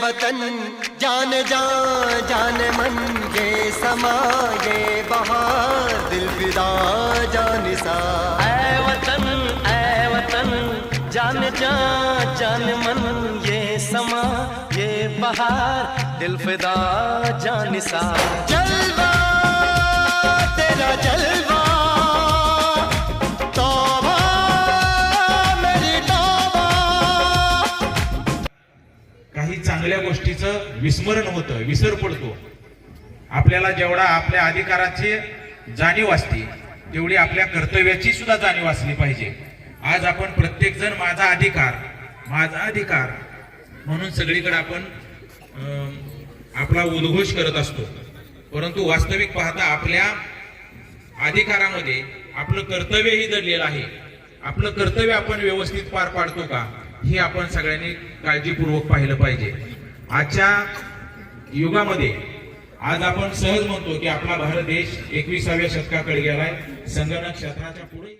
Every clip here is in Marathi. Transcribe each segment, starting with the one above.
वतन जान जान जान मन ये समा ये बहार दिल फिदा जानिसा। ऐ वतन जान जान जान मन ये समा ये बहार दिल फिदा जानिसा। जलवा तेरा जलवा तौबा मेरी तौबा। काही चांगल्या गोष्टीचं विस्मरण होतं, विसर पडतो। आपल्याला जेवढा आपल्या अधिकाराची जाणीव असते तेवढी आपल्या कर्तव्याची सुद्धा जाणीव असली पाहिजे। आज आपण प्रत्येक जण माझा अधिकार म्हणून सगळीकडे आपण आपला उद्घोष करत असतो, परंतु वास्तविक पाहता आपल्या अधिकारामध्ये आपलं कर्तव्यही दडलेलं आहे। आपलं कर्तव्य आपण व्यवस्थित पार पाडतो का हे आपण सगळ्यांनी काळजीपूर्वक पाहिलं पाहिजे। आजच्या युगामध्ये आज आपण सहज म्हणतो की आपला भारत देश 21व्या शतकाकडे गेलाय, संगणक क्षेत्राच्या पुढे।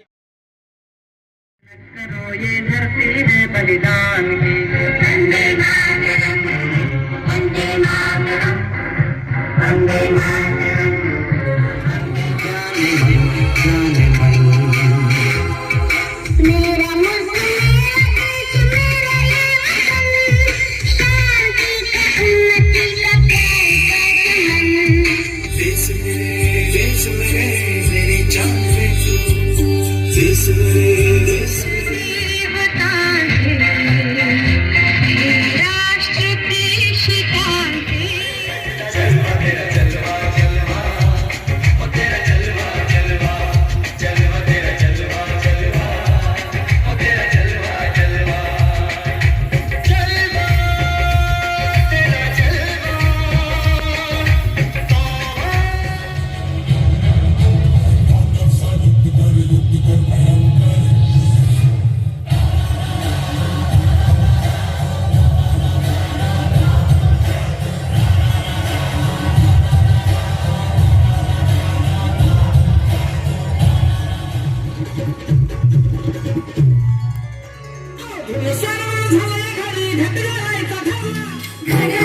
ये धरती है बलिदान की, वंदे मातरम वंदे मातरम वंदे मातरम। मेरा मुल्क मेरा देश मेरा ये वतन, शांति का उन्नति का प्यार का चमन। देश मेरे मेरी जान है तू, देश मेरे देश घरी घरी